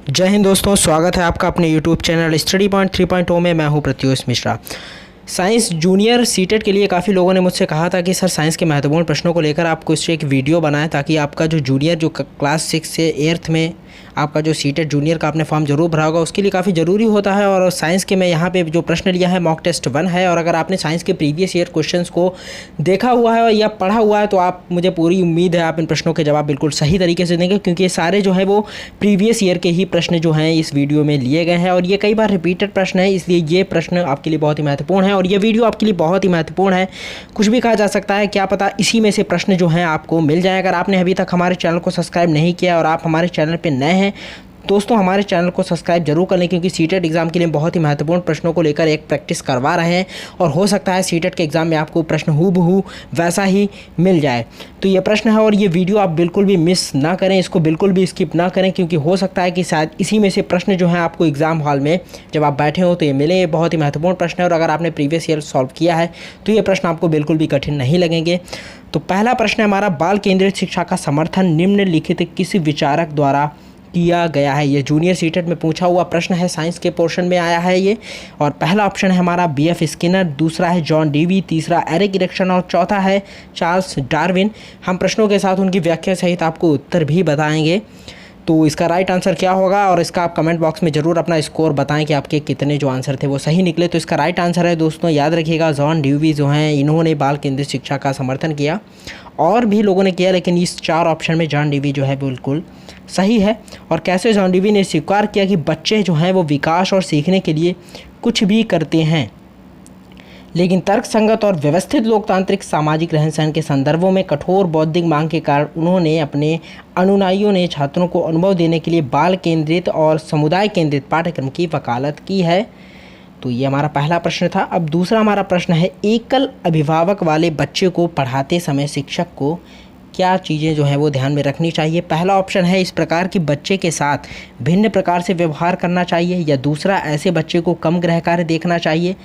जय हिंद दोस्तों, स्वागत है आपका अपने YouTube चैनल स्टडी पॉइंट 3.0 में। मैं हूं Pratyush Mishra. Science junior CTET के लिए काफ़ी लोगों ने मुझसे कहा था कि सर साइंस के महत्वपूर्ण प्रश्नों को लेकर आप कुछ एक वीडियो बनाएं ताकि आपका जो जूनियर जो क्लास 6 से 8th में आपका जो सीटेट जूनियर का आपने फॉर्म जरूर भरा होगा, उसके लिए काफ़ी ज़रूरी होता है। और साइंस के मैं यहाँ पे जो प्रश्न लिया है मॉक टेस्ट 1 है, और अगर आपने साइंस के प्रीवियस ईयर क्वेश्चंस को देखा हुआ है या पढ़ा हुआ है तो आप मुझे पूरी उम्मीद है आप इन प्रश्नों के जवाब बिल्कुल सही तरीके से देंगे, क्योंकि ये सारे जो है वो प्रीवियस ईयर के ही प्रश्न जो हैं इस वीडियो में लिए गए हैं और ये कई बार रिपीटेड प्रश्न है, इसलिए ये प्रश्न आपके लिए बहुत ही महत्वपूर्ण है और ये वीडियो आपके लिए बहुत ही महत्वपूर्ण है। कुछ भी कहा जा सकता है, क्या पता इसी में से प्रश्न जो हैं आपको मिल जाए। अगर आपने अभी तक हमारे चैनल को सब्सक्राइब नहीं किया और आप हमारे चैनल पर नए हैं दोस्तों, हमारे चैनल को सब्सक्राइब जरूर कर लें, क्योंकि सीटेट एग्ज़ाम के लिए बहुत ही महत्वपूर्ण प्रश्नों को लेकर एक प्रैक्टिस करवा रहे हैं और हो सकता है सीटेट के एग्ज़ाम में आपको प्रश्न हूबहू वैसा ही मिल जाए। तो ये प्रश्न है और ये वीडियो आप बिल्कुल भी मिस ना करें, इसको बिल्कुल भी स्किप ना करें, क्योंकि हो सकता है कि शायद इसी में से प्रश्न जो हैं आपको एग्ज़ाम हॉल में जब आप बैठे हो तो ये मिले। ये बहुत ही महत्वपूर्ण प्रश्न है और अगर आपने प्रीवियस ईयर सॉल्व किया है तो ये प्रश्न आपको बिल्कुल भी कठिन नहीं लगेंगे। तो पहला प्रश्न है हमारा, बाल केंद्रित शिक्षा का समर्थन निम्नलिखित किसी विचारक द्वारा किया गया है। ये जूनियर सीटेट में पूछा हुआ प्रश्न है, साइंस के पोर्शन में आया है ये। और पहला ऑप्शन है हमारा BF स्किनर, दूसरा है जॉन डीवी, तीसरा एरिक इरेक्सन और चौथा है चार्ल्स डार्विन। हम प्रश्नों के साथ उनकी व्याख्या सहित आपको उत्तर भी बताएंगे। तो इसका राइट आंसर क्या होगा और इसका आप कमेंट बॉक्स में ज़रूर अपना स्कोर बताएं कि आपके कितने जो आंसर थे वो सही निकले। तो इसका राइट आंसर है दोस्तों, याद रखिएगा, जॉन ड्यूवी जो हैं इन्होंने बाल केंद्रित शिक्षा का समर्थन किया। और भी लोगों ने किया, लेकिन इस 4 ऑप्शन में जॉन डीवी जो है बिल्कुल सही है। और कैसे जॉन डीवी ने स्वीकार किया कि बच्चे जो हैं वो विकास और सीखने के लिए कुछ भी करते हैं, लेकिन तर्कसंगत और व्यवस्थित लोकतांत्रिक सामाजिक रहन सहन के संदर्भों में कठोर बौद्धिक मांग के कारण उन्होंने अपने अनुयायियों ने छात्रों को अनुभव देने के लिए बाल केंद्रित और समुदाय केंद्रित पाठ्यक्रम की वकालत की है। तो ये हमारा पहला प्रश्न था। अब दूसरा हमारा प्रश्न है, एकल अभिभावक वाले बच्चे को पढ़ाते समय शिक्षक को क्या चीज़ें जो हैं वो ध्यान में रखनी चाहिए। पहला ऑप्शन है, इस प्रकार के बच्चे के साथ भिन्न प्रकार से व्यवहार करना चाहिए, या दूसरा, ऐसे बच्चे को कम गृह कार्य देखना चाहिए,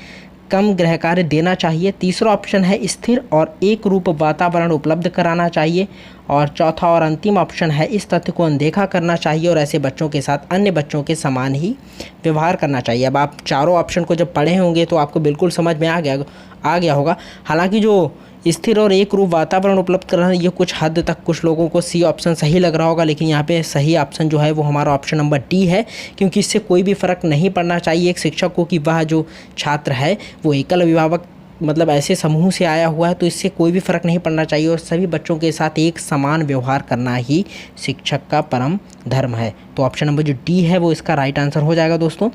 कम गृह कार्य देना चाहिए। तीसरा ऑप्शन है, स्थिर और एक रूप वातावरण उपलब्ध कराना चाहिए। और चौथा और अंतिम ऑप्शन है, इस तथ्य को अनदेखा करना चाहिए और ऐसे बच्चों के साथ अन्य बच्चों के समान ही व्यवहार करना चाहिए। अब आप चारों ऑप्शन को जब पढ़े होंगे तो आपको बिल्कुल समझ में आ गया होगा। हालांकि जो स्थिर और एक रूप वातावरण उपलब्ध कराना, ये कुछ हद तक कुछ लोगों को सी ऑप्शन सही लग रहा होगा, लेकिन यहाँ पे सही ऑप्शन जो है वो हमारा ऑप्शन नंबर डी है, क्योंकि इससे कोई भी फ़र्क नहीं पड़ना चाहिए एक शिक्षक को कि वह जो छात्र है वो एकल अभिभावक मतलब ऐसे समूह से आया हुआ है, तो इससे कोई भी फ़र्क नहीं पड़ना चाहिए और सभी बच्चों के साथ एक समान व्यवहार करना ही शिक्षक का परम धर्म है। तो ऑप्शन नंबर जो डी है वो इसका राइट आंसर हो जाएगा दोस्तों,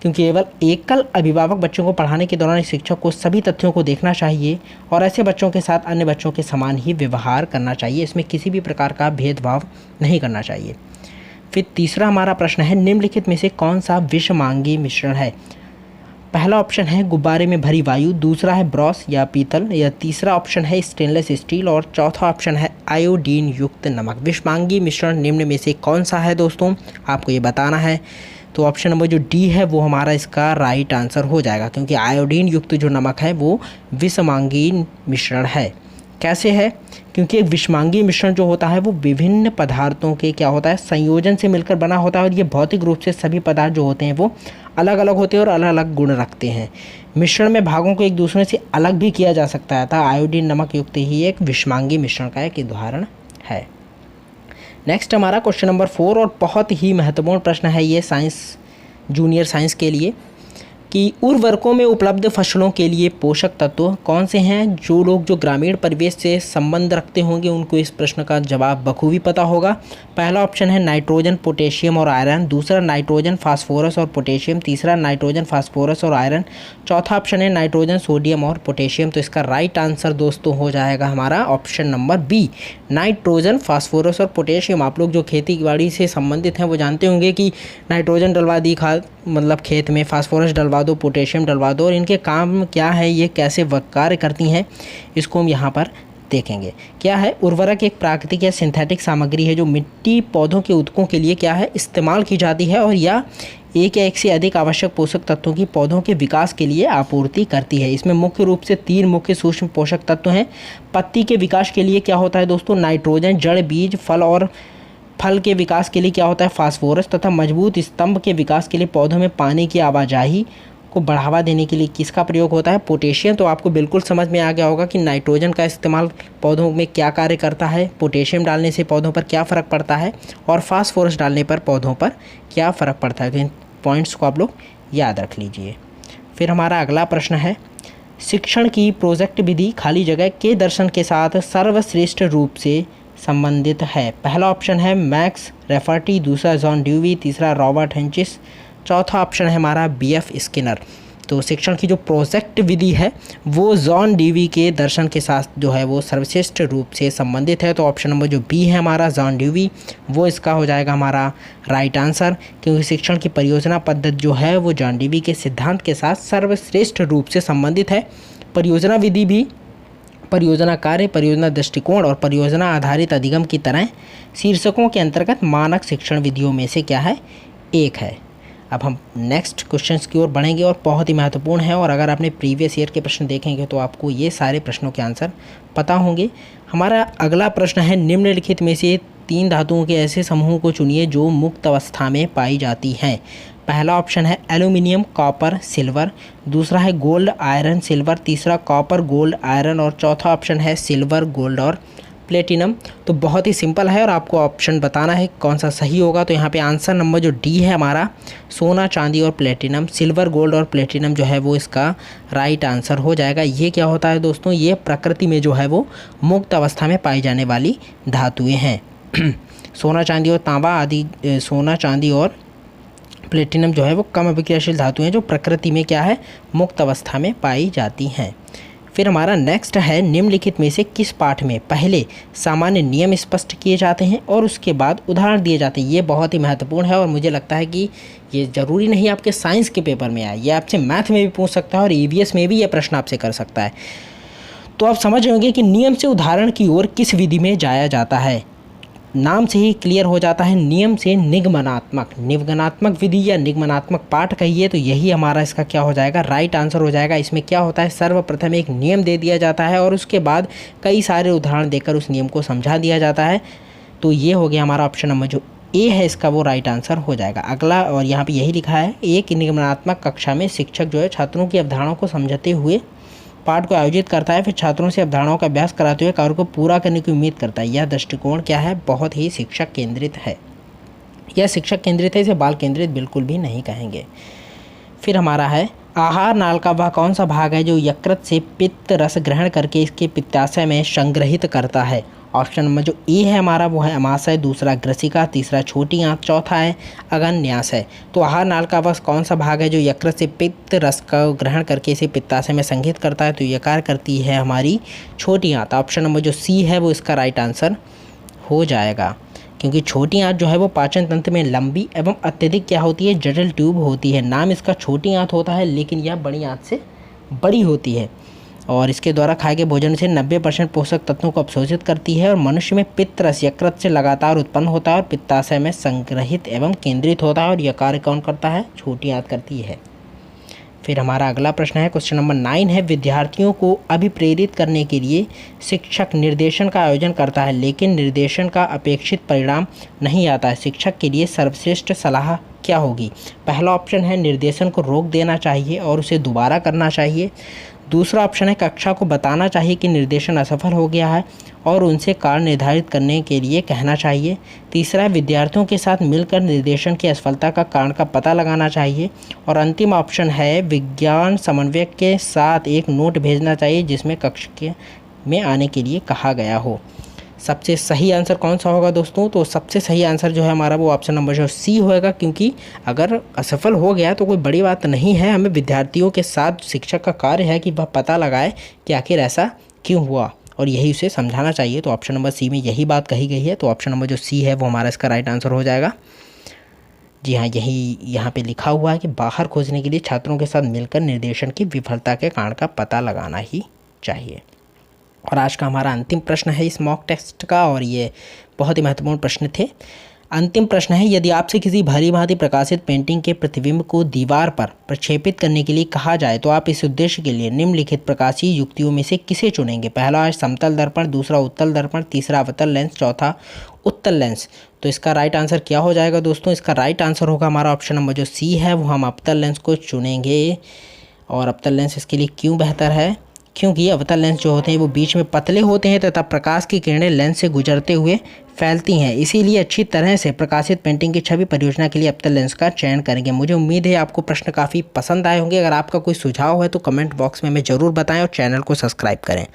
क्योंकि केवल एकल अभिभावक बच्चों को पढ़ाने के दौरान शिक्षक को सभी तथ्यों को देखना चाहिए और ऐसे बच्चों के साथ अन्य बच्चों के समान ही व्यवहार करना चाहिए, इसमें किसी भी प्रकार का भेदभाव नहीं करना चाहिए। फिर तीसरा हमारा प्रश्न है, निम्नलिखित में से कौन सा विषमांगी मिश्रण है। पहला ऑप्शन है गुब्बारे में भरी वायु, दूसरा है ब्रॉस या पीतल, या तीसरा ऑप्शन है स्टेनलेस स्टील और चौथा ऑप्शन है आयोडीन युक्त नमक। विषमांगी मिश्रण निम्न में से कौन सा है दोस्तों, आपको ये बताना है। तो ऑप्शन नंबर जो डी है वो हमारा इसका राइट आंसर हो जाएगा, क्योंकि आयोडीन युक्त जो नमक है वो विषमांगी मिश्रण है। कैसे है, क्योंकि एक विषमांगी मिश्रण जो होता है वो विभिन्न पदार्थों के क्या होता है संयोजन से मिलकर बना होता है और ये भौतिक रूप से सभी पदार्थ जो होते हैं वो अलग अलग होते हैं और अलग अलग गुण रखते हैं। मिश्रण में भागों को एक दूसरे से अलग भी किया जा सकता है, अतः आयोडीन नमक युक्त ही एक विषमांगी मिश्रण का एक उदाहरण है। नेक्स्ट हमारा क्वेश्चन नंबर 4 और बहुत ही महत्वपूर्ण प्रश्न है ये साइंस जूनियर साइंस के लिए, कि उर्वरकों में उपलब्ध फसलों के लिए पोषक तत्व कौन से हैं। जो लोग जो ग्रामीण परिवेश से संबंध रखते होंगे उनको इस प्रश्न का जवाब बखूबी पता होगा। पहला ऑप्शन है नाइट्रोजन, पोटेशियम और आयरन, दूसरा नाइट्रोजन, फास्फोरस और पोटेशियम, तीसरा नाइट्रोजन, फास्फोरस और आयरन, चौथा ऑप्शन है नाइट्रोजन, सोडियम और पोटेशियम। तो इसका राइट आंसर दोस्तों हो जाएगा हमारा option number B, nitrogen, phosphorus और पोटेशियम। आप लोग जो खेती बाड़ी से संबंधित हैं वो जानते होंगे कि नाइट्रोजन डलवा दी खाद मतलब खेत में, फास्फोरस डलवा दो, पोटेशियम डलवा दो, और इनके काम क्या है, ये कैसे कार्य करती हैं, इसको हम यहाँ पर देखेंगे। क्या है, उर्वरक एक प्राकृतिक या सिंथेटिक सामग्री है जो मिट्टी पौधों के उत्तकों के लिए क्या है इस्तेमाल की जाती है और या एक या एक से अधिक आवश्यक पोषक तत्वों की पौधों के विकास के लिए आपूर्ति करती है। इसमें मुख्य रूप से 3 मुख्य सूक्ष्म पोषक तत्व हैं। पत्ती के विकास के लिए क्या होता है दोस्तों, नाइट्रोजन, जड़, बीज, फल और फल के विकास के लिए क्या होता है, फास्फोरस, तथा मजबूत स्तंभ के विकास के लिए पौधों में पानी की आवाजाही को बढ़ावा देने के लिए किसका प्रयोग होता है, पोटेशियम। तो आपको बिल्कुल समझ में आ गया होगा कि नाइट्रोजन का इस्तेमाल पौधों में क्या कार्य करता है, पोटेशियम डालने से पौधों पर क्या फ़र्क पड़ता है और फास्फोरस डालने पर पौधों पर क्या फ़र्क पड़ता है। तो इन पॉइंट्स को आप लोग याद रख लीजिए। फिर हमारा अगला प्रश्न है, शिक्षण की प्रोजेक्ट विधि खाली जगह के दर्शन के साथ सर्वश्रेष्ठ रूप से संबंधित है। पहला ऑप्शन है मैक्स रेफर्टी, दूसरा जॉन ड्यूवी, तीसरा रॉबर्ट हेंचिस, चौथा ऑप्शन है हमारा BF स्किनर। तो शिक्षण की जो प्रोजेक्ट विधि है वो जॉन ड्यूवी के दर्शन के साथ जो है वो सर्वश्रेष्ठ रूप से संबंधित है। तो ऑप्शन नंबर जो B है हमारा जॉन ड्यूवी, वो इसका हो जाएगा हमारा राइट आंसर, क्योंकि शिक्षण की परियोजना पद्धति जो है वो जॉन ड्यूवी के सिद्धांत के साथ सर्वश्रेष्ठ रूप से संबंधित है। परियोजना विधि भी परियोजना कार्य, परियोजना दृष्टिकोण और परियोजना आधारित अधिगम की तरह शीर्षकों के अंतर्गत मानक शिक्षण विधियों में से क्या है, एक है। अब हम नेक्स्ट क्वेश्चंस की ओर बढ़ेंगे और बहुत ही महत्वपूर्ण है, और अगर आपने प्रीवियस ईयर के प्रश्न देखेंगे तो आपको ये सारे प्रश्नों के आंसर पता होंगे। हमारा अगला प्रश्न है, निम्नलिखित में से 3 धातुओं के ऐसे समूहों को चुनिए जो मुक्त अवस्था में पाई जाती हैं। पहला ऑप्शन है एल्यूमिनियम, कॉपर, सिल्वर, दूसरा है गोल्ड, आयरन, सिल्वर, तीसरा कॉपर, गोल्ड, आयरन और चौथा ऑप्शन है सिल्वर, गोल्ड और प्लेटिनम। तो बहुत ही सिंपल है और आपको ऑप्शन बताना है कौन सा सही होगा। तो यहाँ पे आंसर नंबर जो D है हमारा, सोना, चांदी और प्लेटिनम, सिल्वर, गोल्ड और प्लेटिनम जो है वो इसका राइट आंसर हो जाएगा। ये क्या होता है दोस्तों, ये प्रकृति में जो है वो मुक्त अवस्था में पाई जाने वाली धातुएँ हैं। सोना, चांदी और तांबा आदि, सोना, चांदी और प्लेटिनम जो है वो कम अभिक्रियाशील धातुएं जो प्रकृति में क्या है, मुक्त अवस्था में पाई जाती हैं। फिर हमारा नेक्स्ट है, निम्नलिखित में से किस पाठ में पहले सामान्य नियम स्पष्ट किए जाते हैं और उसके बाद उदाहरण दिए जाते हैं। ये बहुत ही महत्वपूर्ण है और मुझे लगता है कि ये ज़रूरी नहीं आपके साइंस के पेपर में आए, ये आपसे मैथ में भी पूछ सकता है और EVS में भी ये प्रश्न आपसे कर सकता है। तो आप समझ होंगे कि नियम से उदाहरण की ओर किस विधि में जाया जाता है। नाम से ही क्लियर हो जाता है, नियम से निगमनात्मक विधि या निगमनात्मक पाठ कहिए तो यही हमारा इसका क्या हो जाएगा, राइट आंसर हो जाएगा। इसमें क्या होता है, सर्वप्रथम एक नियम दे दिया जाता है और उसके बाद कई सारे उदाहरण देकर उस नियम को समझा दिया जाता है। तो ये हो गया हमारा ऑप्शन नंबर जो A है, इसका वो राइट आंसर हो जाएगा। अगला, और यहाँ पर यही लिखा है, एक निगमनात्मक कक्षा में शिक्षक जो है छात्रों की अवधारणाओं को समझते हुए पाठ को आयोजित करता है, फिर छात्रों से अवधारणाओं का अभ्यास कराते हुए कार्य को पूरा करने की उम्मीद करता है। यह दृष्टिकोण क्या है, बहुत ही शिक्षक केंद्रित है। यह शिक्षक केंद्रित है, इसे बाल केंद्रित बिल्कुल भी नहीं कहेंगे। फिर हमारा है, आहार नाल का वह कौन सा भाग है जो यकृत से पित्त रस ग्रहण करके इसके पित्ताशय में संग्रहित करता है। ऑप्शन नंबर जो A है हमारा वो है अमाशय, दूसरा ग्रसिका, तीसरा छोटी आंत, चौथा है अगन्याशय। तो आहार नाल का वह कौन सा भाग है जो यकृत से पित्त रस का ग्रहण करके इसे पित्ताशय में संग्रहित करता है। तो ये कार्य करती है हमारी छोटी आंत। ऑप्शन नंबर जो C है वो इसका राइट आंसर हो जाएगा, क्योंकि छोटी आंत जो है वो पाचन तंत्र में लंबी एवं अत्यधिक क्या होती है, जटिल ट्यूब होती है। नाम इसका छोटी आंत होता है लेकिन यह बड़ी आंत से बड़ी होती है और इसके द्वारा खाए गए भोजन से 90% पोषक तत्वों को अवशोषित करती है और मनुष्य में पित्त रस यकृत से लगातार उत्पन्न होता है और पित्ताशय में संग्रहित एवं केंद्रित होता है और यह कार्य कौन करता है, छोटी आंत करती है। फिर हमारा अगला प्रश्न है, क्वेश्चन नंबर 9 है, विद्यार्थियों को अभिप्रेरित करने के लिए शिक्षक निर्देशन का आयोजन करता है लेकिन निर्देशन का अपेक्षित परिणाम नहीं आता है। शिक्षक के लिए सर्वश्रेष्ठ सलाह क्या होगी। पहला ऑप्शन है निर्देशन को रोक देना चाहिए और उसे दोबारा करना चाहिए। दूसरा ऑप्शन है कक्षा को बताना चाहिए कि निर्देशन असफल हो गया है और उनसे कारण निर्धारित करने के लिए कहना चाहिए। तीसरा, विद्यार्थियों के साथ मिलकर निर्देशन की असफलता का कारण का पता लगाना चाहिए। और अंतिम ऑप्शन है विज्ञान समन्वयक के साथ एक नोट भेजना चाहिए जिसमें कक्षा में आने के लिए कहा गया हो। सबसे सही आंसर कौन सा होगा दोस्तों, तो सबसे सही आंसर जो है हमारा वो ऑप्शन नंबर जो C होएगा, क्योंकि अगर असफल हो गया तो कोई बड़ी बात नहीं है। हमें विद्यार्थियों के साथ शिक्षक का कार्य है कि वह पता लगाए कि आखिर ऐसा क्यों हुआ और यही उसे समझाना चाहिए। तो ऑप्शन नंबर C में यही बात कही गई है। तो ऑप्शन नंबर जो C है वो हमारा इसका राइट आंसर हो जाएगा। जी हाँ, यही यहाँ पे लिखा हुआ है कि बाहर खोजने के लिए छात्रों के साथ मिलकर निर्देशन की विफलता के कारण का पता लगाना ही चाहिए। और आज का हमारा अंतिम प्रश्न है इस मॉक टेस्ट का, और ये बहुत ही महत्वपूर्ण प्रश्न थे। अंतिम प्रश्न है, यदि आपसे किसी भली भांति प्रकाशित पेंटिंग के प्रतिबिंब को दीवार पर प्रक्षेपित करने के लिए कहा जाए तो आप इस उद्देश्य के लिए निम्नलिखित प्रकाशीय युक्तियों में से किसे चुनेंगे। पहला है समतल दर्पण, दूसरा उत्तल दर्पण, तीसरा अवतल लेंस, चौथा उत्तल लेंस। तो इसका राइट आंसर क्या हो जाएगा दोस्तों? इसका राइट आंसर होगा हमारा ऑप्शन नंबर जो सी है, वो हम अवतल लेंस को चुनेंगे। और अवतल लेंस इसके लिए क्यों बेहतर है? क्योंकि अवतल लेंस जो होते हैं वो बीच में पतले होते हैं तथा प्रकाश की किरणें लेंस से गुजरते हुए फैलती हैं, इसीलिए अच्छी तरह से प्रकाशित पेंटिंग की छवि परियोजना के लिए अवतल लेंस का चयन करेंगे। मुझे उम्मीद है आपको प्रश्न काफ़ी पसंद आए होंगे। अगर आपका कोई सुझाव है तो कमेंट बॉक्स में हमें ज़रूर बताएं और चैनल को सब्सक्राइब करें।